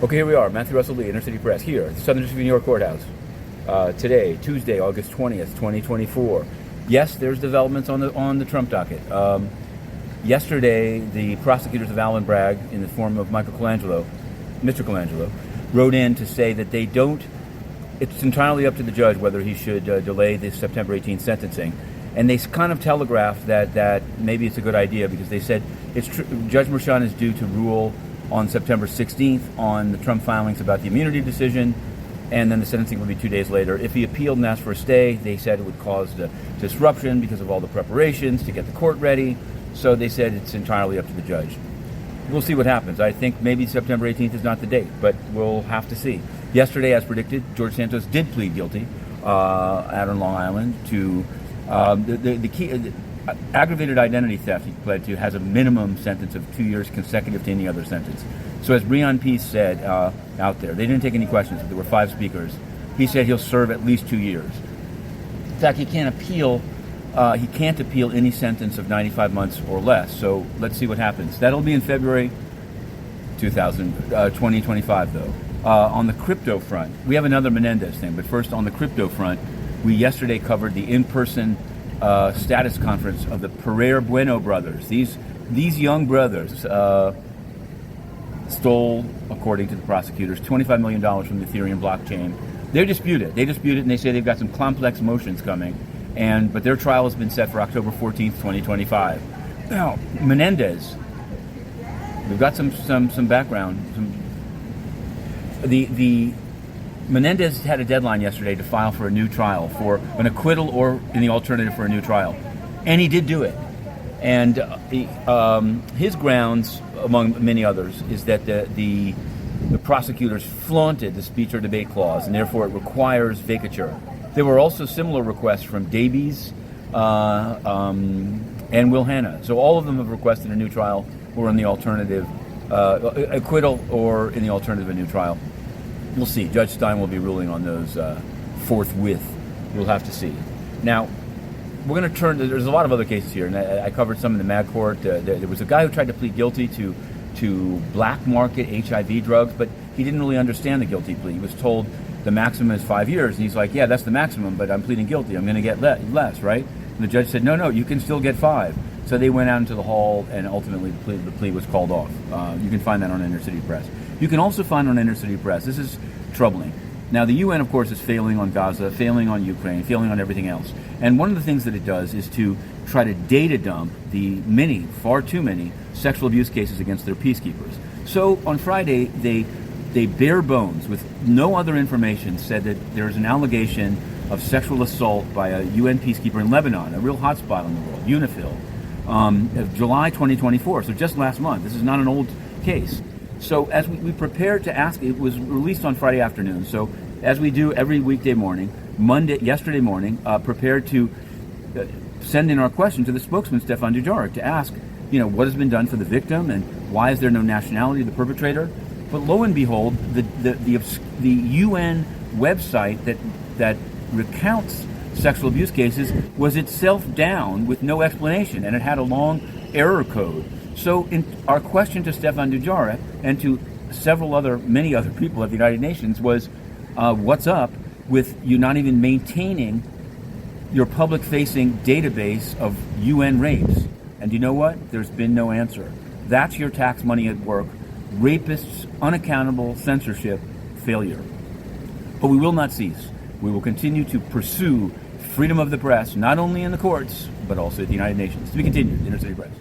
Okay, here we are, Matthew Russell Lee, Inner City Press, here at the Southern District of New York Courthouse. Today, Tuesday, August 20th, 2024. Yes, there's developments on the Trump docket. Yesterday, the prosecutors of Alvin Bragg, in the form of Mr. Colangelo, wrote in to say that they don't. It's entirely up to the judge whether he should delay the September 18th sentencing. And they kind of telegraphed that maybe it's a good idea because they said Judge Merchan is due to rule on September 16th on the Trump filings about the immunity decision, and then the sentencing would be 2 days later. If he appealed and asked for a stay, they said it would cause the disruption because of all the preparations to get the court ready. So they said it's entirely up to the judge. We'll see what happens. I think maybe September 18th is not the date, but we'll have to see. Yesterday, as predicted, George Santos did plead guilty out on Long Island to the key. Aggravated identity theft he pled to has a minimum sentence of 2 years consecutive to any other sentence. So as Breon Peace said out there, they didn't take any questions, but there were 5 speakers. He said he'll serve at least 2 years. In fact, he can't appeal any sentence of 95 months or less. So let's see what happens. That'll be in February 2025, though. On the crypto front, we have another Menendez thing, but first on the crypto front, we yesterday covered the in-person status conference of the Pereira Bueno brothers. These young brothers stole, according to the prosecutors, $25 million from the Ethereum blockchain. They dispute it, and they say they've got some complex motions coming, but their trial has been set for October 14th, 2025. Now, Menendez, we've got some background. The Menendez had a deadline yesterday to file for a new trial, for an acquittal or in the alternative for a new trial. And he did do it. And his grounds, among many others, is that the prosecutors flaunted the speech or debate clause, and therefore it requires vacatur. There were also similar requests from Davies and Will Hanna. So all of them have requested a new trial or in the alternative, acquittal or in the alternative a new trial. We'll see. Judge Stein will be ruling on those forthwith. We'll have to see. Now, we're going to turn. There's a lot of other cases here, and I covered some in the Mag Court. There was a guy who tried to plead guilty to black market HIV drugs, but he didn't really understand the guilty plea. He was told the maximum is 5 years, and he's like, "Yeah, that's the maximum, but I'm pleading guilty. I'm going to get less, right?" And the judge said, "No, you can still get 5." So they went out into the hall, and ultimately the plea was called off. You can find that on Inner City Press. You can also find on Inner City Press. This is troubling. Now, the UN, of course, is failing on Gaza, failing on Ukraine, failing on everything else. And one of the things that it does is to try to data dump the far too many, sexual abuse cases against their peacekeepers. So on Friday, they bare bones, with no other information, said that there's an allegation of sexual assault by a UN peacekeeper in Lebanon, a real hotspot in the world, UNIFIL, of July 2024, so just last month. This is not an old case. So as we prepared to ask, it was released on Friday afternoon. So as we do every weekday morning, yesterday morning, prepared to send in our question to the spokesman, Stefan Dujarric, to ask, what has been done for the victim and why is there no nationality of the perpetrator? But lo and behold, the UN website that recounts sexual abuse cases was itself down with no explanation, and it had a long error code. So in our question to Stefan Dujarric and to many other people at the United Nations was, what's up with you not even maintaining your public-facing database of UN rapes? And you know what? There's been no answer. That's your tax money at work. Rapists, unaccountable, censorship, failure. But we will not cease. We will continue to pursue freedom of the press, not only in the courts, but also at the United Nations. To be continued, Inner City Press.